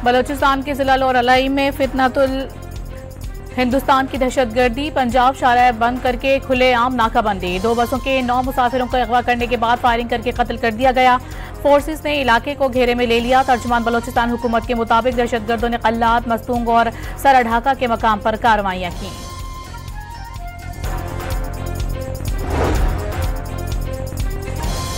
बलोचिस्तान के जिला लोरलाई में फितनतुल हिंदुस्तान की दहशतगर्दी, पंजाब शाहराह बंद करके खुलेआम नाकाबंदी। 2 बसों के 9 मुसाफिरों को अगवा करने के बाद फायरिंग करके कत्ल कर दिया गया। फोर्सेस ने इलाके को घेरे में ले लिया। तर्जुमान बलोचिस्तान हुकूमत के मुताबिक दहशतगर्दों ने कल्लात, मस्तूंग और सरढाका के मकाम पर कार्रवाइयां की।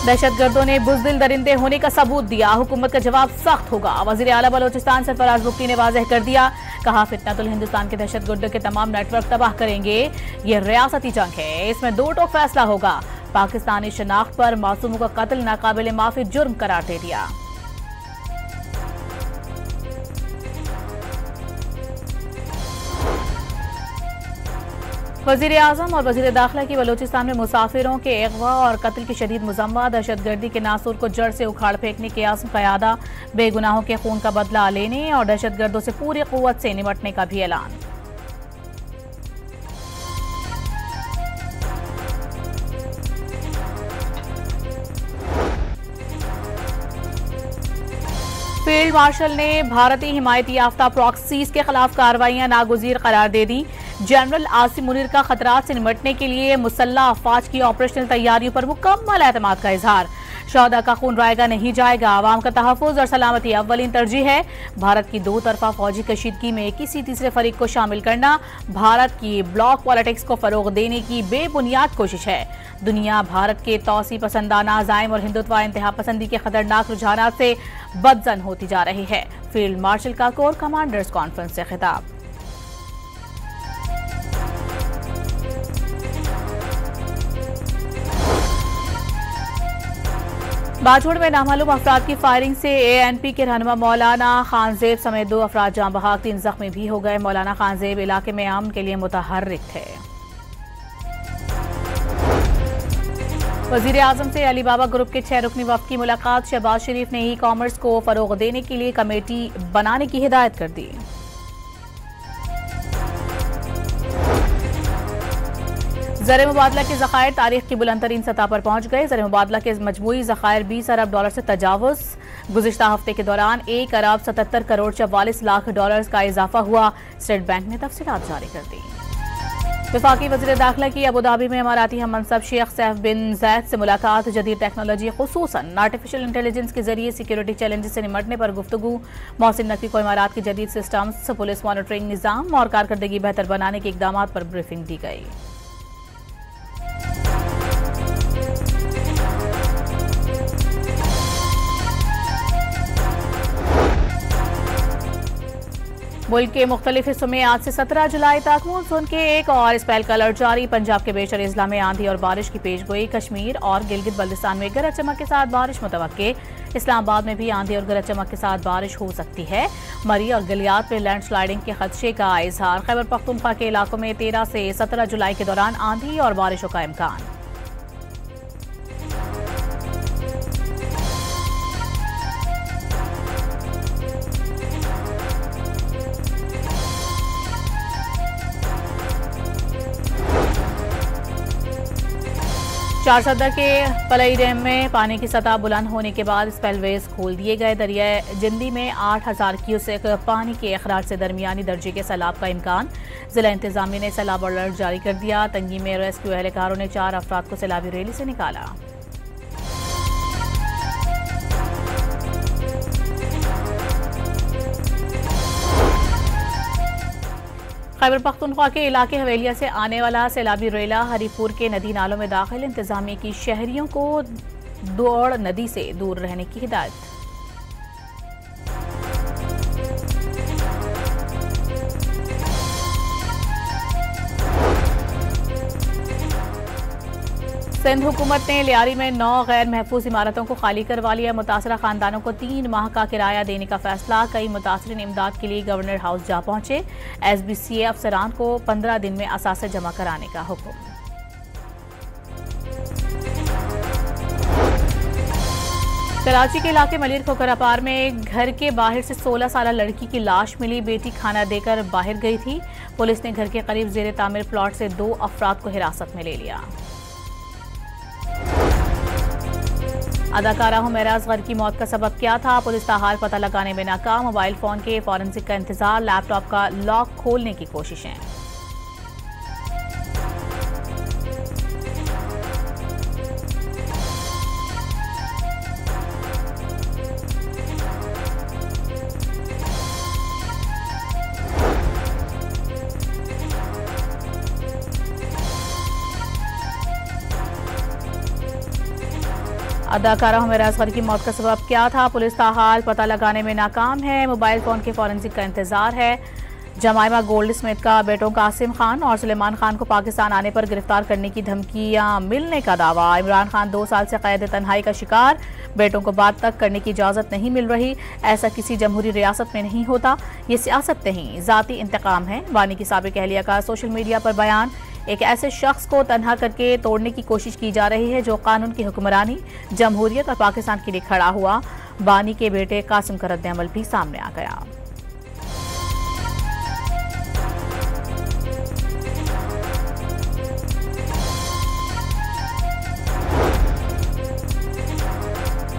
दहशतगर्दों ने बुज़दिल दरिंदे होने का सबूत दिया। हुकूमत का जवाब सख्त होगा। वज़ीर आला बलोचिस्तान सरफराज बुगटी ने वाज़ेह कर दिया। कहा, फितनतुल हिंदुस्तान के दहशतगर्दों के तमाम नेटवर्क तबाह करेंगे। ये रियासती जंग है, इसमें 2 टोक फैसला होगा। पाकिस्तानी शनाख्त पर मासूमों का कत्ल नाकाबिल माफी जुर्म करार दे दिया। वज़ीर आज़म और वज़ीर दाखिला की बलोचिस्तान में मुसाफिरों के अगवा और कत्ल की शदीद मुज़म्मा। दहशतगर्दी के नासूर को जड़ से उखाड़ फेंकने के आज़म का इरादा। बेगुनाहों के खून का बदला लेने और दहशतगर्दों से पूरी क़ुव्वत से निपटने का भी ऐलान। फील्ड मार्शल ने भारतीय हिमायती याफ्ता प्रॉक्सीज के खिलाफ कार्रवाइयां नागुज़ीर करार दे दी। जनरल आसिम मुनीर का खतरात से निपटने के लिए मुसल्लह अफवाज की ऑपरेशनल तैयारियों पर मुकम्मल एतमाद का इजहार। शौहदा का खून रायगा नहीं जाएगा, आवाम का तहफ़्फ़ुज़ और सलामती अव्वलीन तरजीह है। भारत की 2 तरफा फौजी कशीदगी में किसी तीसरे फरीक को शामिल करना भारत की ब्लॉक पॉलिटिक्स को फरोग देने की बेबुनियाद कोशिश है। दुनिया भारत के तौसी पसंदाना अज़ाइम और हिंदुत्व इंतहा पसंदी के खतरनाक रुझानात से बदजन होती जा रही है। फील्ड मार्शल का कोर कमांडर्स कॉन्फ्रेंस से खिताब। बाजोड़ में नामालूम अफराद की फायरिंग से ANP के रहनुमा मौलाना खानजेब समेत 2 अफराद जाँ बहक, 3 जख्मी भी हो गए। मौलाना खानजेब इलाके में अमन के लिए मुतहर्रिक थे। वज़ीर आज़म से अली बाबा ग्रुप के 6 रुकनी वफ़द की मुलाकात। शहबाज शरीफ ने ई-कॉमर्स को फरोग देने के लिए कमेटी बनाने की हिदायत कर दी। ज़र मुबादला के ज़खायर तारीख की बुलंद तरीन सतह पर पहुंच गए। ज़र मुबादला के मजमूई ज़खायर 20 अरब डॉलर से तजावुज़। गुज़िश्ता हफ्ते के दौरान 1 अरब 77 करोड़ 44 लाख डॉलर का इजाफा हुआ। स्टेट बैंक ने तफसीलात जारी कर दी। वफाकी वज़ीर दाखिला की अबूधाबी में इमाराती हम मनसब शेख सैफ बिन ज़ैद से मुलाकात। जदीद टेक्नोलॉजी खुसूसन आर्टिफिशियल इंटेलिजेंस के जरिए सिक्योरिटी चैलेंजेस से निपटने पर गुफ्तगू। मोहसिन नकवी को इमारात की जदीद सिस्टम्स, पुलिस मॉनिटरिंग निज़ाम और कारकर्दगी बेहतर बनाने के इकदाम पर ब्रीफिंग दी गई। मुल्क के मुख्तलिफ हिस्सों में आज से 17 जुलाई तक मानसून के एक और स्पेल का अलर्ट जारी। पंजाब के बेशर अजला में आंधी और बारिश की पेशगोई। कश्मीर और गिलगित बल्तिस्तान में गरज चमक के साथ बारिश मुतवक्के। इस्लामाबाद में भी आंधी और गरज चमक के साथ बारिश हो सकती है। मरी और गलियात में लैंडस्लाइडिंग के खदशे का इजहार। खैबर पख्तूनख्वा के इलाकों में 13 से 17 जुलाई के दौरान आंधी और बारिशों का इम्कान। चार सदर के पलई डैम में पानी की सतह बुलंद होने के बाद स्पेलवेज खोल दिए गए। दरिया जिंदी में 8000 क्यूसेक पानी के अखराज से दरमियानी दर्जे के सैलाब का इम्कान। जिला इंतजामिया ने सैलाब अलर्ट जारी कर दिया। तंगी में रेस्क्यू एहलकारों ने 4 अफराद को सैलाबी रैली से निकाला। खैबर पख्तूनख्वा के इलाके हवेलिया से आने वाला सैलाबी रेला हरीपुर के नदी नालों में दाखिल। इंतजामिया की शहरियों को दौड़ नदी से दूर रहने की हिदायत। सिंध हुकूमत ने लियारी में 9 गैर महफूज इमारतों को खाली करवा लिया। मुतासरा खानदानों को 3 माह का किराया देने का फैसला। कई मुतासरीन इमदाद के लिए गवर्नर हाउस जा पहुंचे। SBCA अफसरान को 15 दिन में असासे जमा कराने का हुक्म। कराची के इलाके मलिर खोखरापार में घर के बाहर से 16 साल लड़की की लाश मिली। बेटी खाना देकर बाहर गई थी। पुलिस ने घर के करीब जेर तामीर प्लॉट से 2 अफराद को हिरासत में ले लिया। अदाकारा हुमैरा असगर की मौत का सबब क्या था, पुलिस ताहाल पता लगाने में नाकाम। मोबाइल फोन के फॉरेंसिक का इंतजार, लैपटॉप का लॉक खोलने की कोशिशें। अदाकारा हुमैरा असगर की मौत का सबब क्या था, पुलिस ताहाल पता लगाने में नाकाम है। मोबाइल फोन के फॉरेंसिक का इंतजार है। जमाइमा गोल्ड स्मिथ का बेटों कासिम खान और सुलेमान खान को पाकिस्तान आने पर गिरफ्तार करने की धमकियां मिलने का दावा। इमरान खान 2 साल से कैद तन्हाई का शिकार, बेटों को बात तक करने की इजाजत नहीं मिल रही। ऐसा किसी जमहूरी रियासत में नहीं होता, ये सियासत नहीं जाती इंतकाम है। बानी की साबिक अहलिया का सोशल मीडिया पर बयान, एक ऐसे शख्स को तन्हा करके तोड़ने की कोशिश की जा रही है जो कानून की हुक्मरानी, जमहूरियत और पाकिस्तान के लिए खड़ा हुआ। बानी के बेटे कासिम का रद्द-ए-अमल भी सामने आ गया।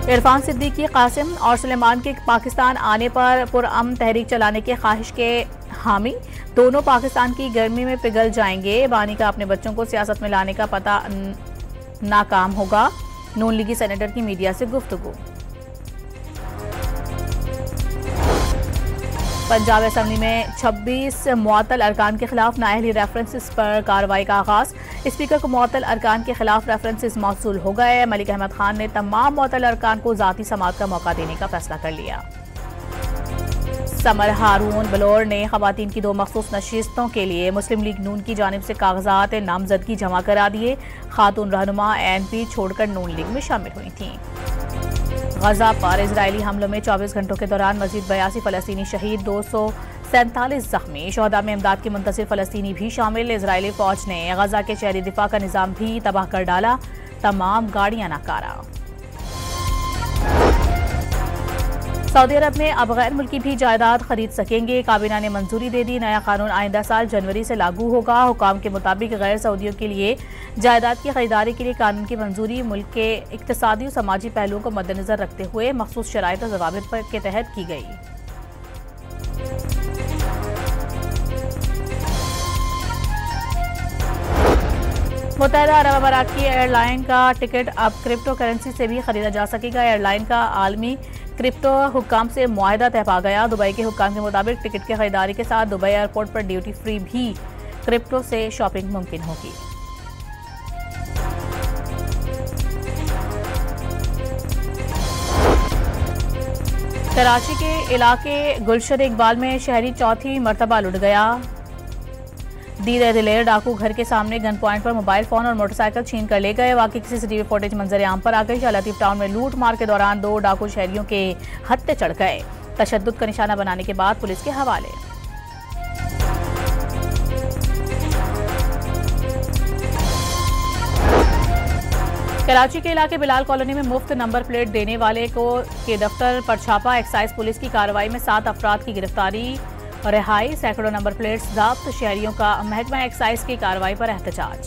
इरफान सिद्दीकी कासिम और सुलेमान के पाकिस्तान आने पर पुरअमन तहरीक चलाने की ख्वाहिश के हामी, दोनों पाकिस्तान की गर्मी में पिघल जाएंगे। बानी का अपने बच्चों को सियासत में लाने का पता नाकाम होगा। नून लीगी सेनेटर की मीडिया से गुफ्तगू। पंजाब असेंबली में 26 मुअत्तल अरकान के खिलाफ नाअहली रेफरेंसेस पर कार्रवाई का आगाज। स्पीकर को मुअत्तल अरकान के खिलाफ रेफरेंसेस मौसूल हो गए। मलिक अहमद खान ने तमाम मुअत्तल अरकान को जाती समाअत का मौका देने का फैसला कर लिया। समर हारून बलोर ने खवातीन की 2 मखसूस नशिस्तों के लिए मुस्लिम लीग नून की जानिब से कागजात नामजदगी जमा करा दिए। खातून रहनुमा ANP छोड़कर नून लीग में शामिल हुई थीं। गजा पर इजरायली हमलों में 24 घंटों के दौरान मजीद 82 फलस्तीनी शहीद, 247 जख्मी। शोहदा में इमदाद के मुंतसिर फलस्तीनी भी शामिल। इजरायली फौज ने गजा के शहरी दिफा का निजाम भी तबाह कर डाला। तमाम गाड़ियां नाकारा। सऊदी अरब में अब गैर मुल्की भी जायदाद खरीद सकेंगे। काबीना ने मंजूरी दे दी। नया कानून आइंदा साल जनवरी से लागू होगा। हुकाम के मुताबिक गैर सऊदियों के लिए जायदाद की खरीदारी के लिए कानून की मंजूरी मुल्क के इक्तिसादी और समाजी पहलुओं को मद्देनजर रखते हुए मखसूस शराइत और ज़वाबित के तहत की गई। मुत्तहदा अरब अमारात की एयरलाइन का टिकट अब क्रिप्टो करेंसी से भी खरीदा जा सकेगा। एयरलाइन का आलमी क्रिप्टो हुक्काम से मुआहदा तय पा गया। दुबई के हुक्काम के मुताबिक टिकट की खरीदारी के साथ दुबई एयरपोर्ट पर ड्यूटी फ्री भी क्रिप्टो से शॉपिंग मुमकिन होगी। कराची के इलाके गुलशन इकबाल में शहरी चौथी मरतबा लुट गया। दीदे दिलेर डाकू घर के सामने गन पॉइंट पर मोबाइल फोन और मोटरसाइकिल छीन कर ले गए। वाकई की CCTV फुटेज मंजर आम पर आ गई। शाह लतीफ टाउन में लूट मार के दौरान 2 डाकू शहरियों के हत्थे चढ़ गए। तशद्दुद का निशाना बनाने के बाद पुलिस के हवाले। कराची के इलाके बिलाल कॉलोनी में मुफ्त नंबर प्लेट देने वाले के दफ्तर पर छापा। एक्साइज पुलिस की कार्रवाई में 7 अफराद की गिरफ्तारी, रिहाई। सैकड़ों नंबर प्लेट्स जब्त। शहरियों का महकमा एक्साइज की कार्रवाई पर एहतजाज।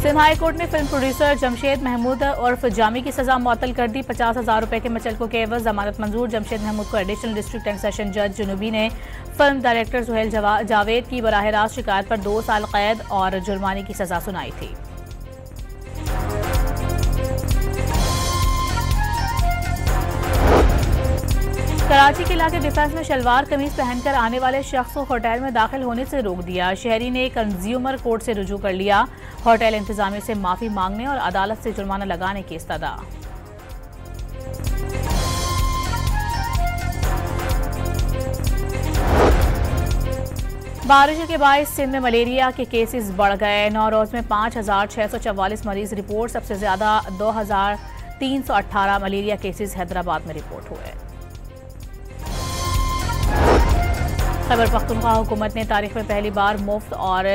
सिंध हाई कोर्ट ने फिल्म प्रोड्यूसर जमशेद महमूद उर्फ जामी की सजा मुअत्तल कर दी। 50,000 रुपए के मचलकों के एवज जमानत मंजूर। जमशेद महमूद को एडिशनल डिस्ट्रिक्ट एंड सेशन जज जुनूबी ने फिल्म डायरेक्टर सुहेल जावेद की बराह रास्त शिकायत पर 2 साल कैद और जुर्माने की सजा सुनाई थी। कराची के इलाके डिफेंस में शलवार कमीज पहनकर आने वाले शख्स को होटल में दाखिल होने से रोक दिया। शहरी ने कंज्यूमर कोर्ट से रुजू कर लिया। होटल इंतजामिया से माफी मांगने और अदालत से जुर्माना लगाने की इस्तदा। बारिश के बायस सिंध में मलेरिया के केसेस बढ़ गए। 9 रोज में 5,644 मरीज रिपोर्ट। सबसे ज्यादा 2,318 मलेरिया केसेस हैदराबाद में रिपोर्ट हुए। खैबर पख्तूनख्वा हुकूमत ने तारीख में पहली बार मुफ्त और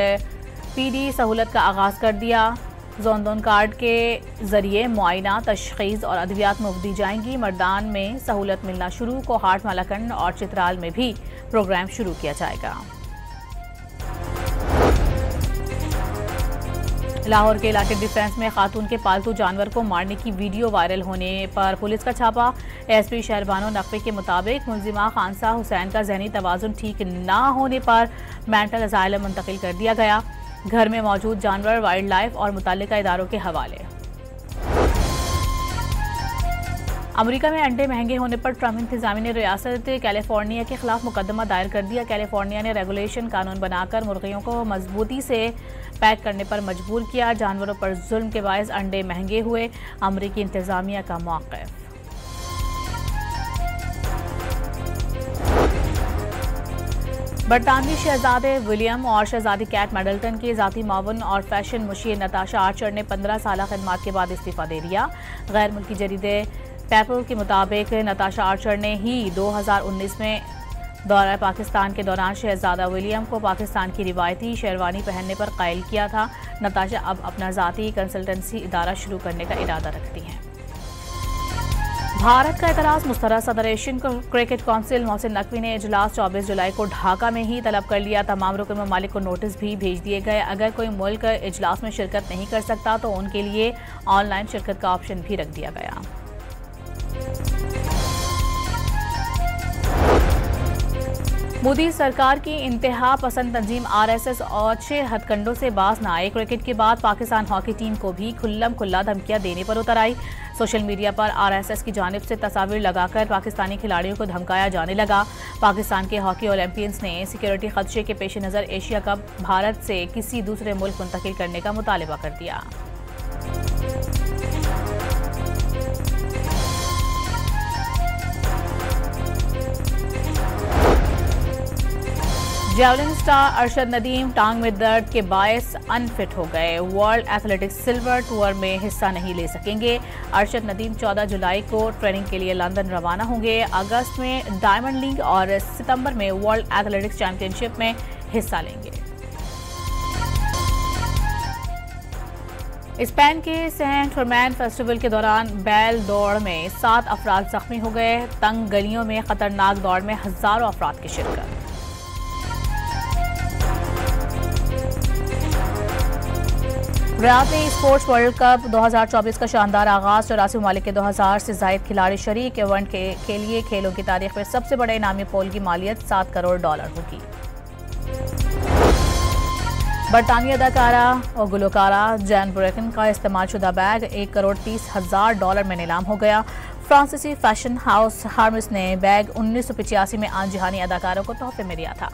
PD सहूलत का आगाज़ कर दिया। जोन कार्ड के जरिए मुआयना, तशखीस और अद्वियात मुफ्त दी जाएंगी। मर्दान में सहूलत मिलना शुरू। कोहाट, मालाकंड और चित्राल में भी प्रोग्राम शुरू किया जाएगा। लाहौर के इलाके डिफेंस में खातून के पालतू जानवर को मारने की वीडियो वायरल होने पर पुलिस का छापा। एसपी शहरबानो नकवी के मुताबिक मुलजिमा खानसा हुसैन का जहनी तवाजुन ठीक ना होने पर मेंटल असाइलम मुंतकिल कर दिया गया। घर में मौजूद जानवर वाइल्ड लाइफ और मुतल्लिका इदारों के हवाले। अमेरिका में अंडे महंगे होने पर ट्रंप इंतजामिया ने रियासत कैलिफोर्निया के खिलाफ मुकदमा दायर कर दिया। कैलिफोर्निया ने रेगुलेशन कानून बनाकर मुर्गियों को मजबूती से पैक करने पर मजबूर किया। जानवरों पर जुल्म के बायस अंडे महंगे हुए, अमेरिकी इंतजामिया का मौक़िफ़। बरतानवी शहजादे विलियम और शहजादी कैट मिडलटन के ज़ाती मावन और फैशन मुशीर नताशा आर्चर ने 15 साल खिदमत के बाद इस्तीफ़ा दे दिया। गैर मुल्की जरीदे पेपल के मुताबिक नताशा आर्चर ने ही 2019 में दौरा पाकिस्तान के दौरान शहजादा विलियम को पाकिस्तान की रिवायती शेरवानी पहनने पर कायल किया था। नताशा अब अपना ज़ाती कंसल्टेंसी इदारा शुरू करने का इरादा रखती हैं। भारत का एतराज़ मुस्तरद। सदर Asian cricket council Mohsin Naqvi ने इजलास 24 जुलाई को ढाका में ही तलब कर लिया। तमाम रुकन ममालिक को नोटिस भी भेज दिए गए। अगर कोई मुल्क इजलास में शिरकत नहीं कर सकता तो उनके लिए ऑनलाइन शिरकत का ऑप्शन भी रख दिया गया। मोदी सरकार की इंतहा पसंद तंजीम RSS और 6 हथकंडों से बाज न आए। क्रिकेट के बाद पाकिस्तान हॉकी टीम को भी खुल्लम खुल्ला धमकियां देने पर उतर आई। सोशल मीडिया पर RSS की जानिब से तस्वीर लगाकर पाकिस्तानी खिलाड़ियों को धमकाया जाने लगा। पाकिस्तान के हॉकी ओलंपियंस ने सिक्योरिटी खदशे के पेश नज़र एशिया कप भारत से किसी दूसरे मुल्क मुंतकिल करने का मुतालबा कर दिया। जेवलिन स्टार अरशद नदीम टांग में दर्द के बायस अनफिट हो गए। वर्ल्ड एथलेटिक्स सिल्वर टूर में हिस्सा नहीं ले सकेंगे। अरशद नदीम 14 जुलाई को ट्रेनिंग के लिए लंदन रवाना होंगे। अगस्त में डायमंड लीग और सितंबर में वर्ल्ड एथलेटिक्स चैंपियनशिप में हिस्सा लेंगे। स्पेन के सेंट फर्मैन फेस्टिवल के दौरान बैल दौड़ में 7 अफराद जख्मी हो गए। तंग गलियों में खतरनाक दौड़ में हजारों अफराद की शिरकत। रियाद में स्पोर्ट्स वर्ल्ड कप 2024 का शानदार आगाज। 84 ममालिक के 2000 से जायद खिलाड़ी शरीक। इवेंट के लिए खेलों की तारीख में सबसे बड़े इनामी पोल की मालियत $7 करोड़ होगी। बरतानवी अदाकारा और गुलकारा जैन ब्रेकन का इस्तेमाल शुदा बैग $1,30,000 में नीलाम हो गया। फ्रांसीसी फैशन हाउस हार्मस ने बैग 1985 में आन जहानी अदाकारों को तोहफे में दिया था।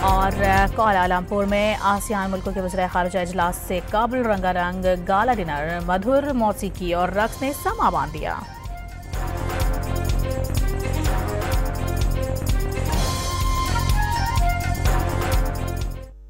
और कुआलालंपुर में आसियान मुल्कों के वज़ीर ख़ारिजा इजलास से काबिल रंगारंग गाला डिनर। मधुर मौसीकी और रक्स ने समा बांध दिया।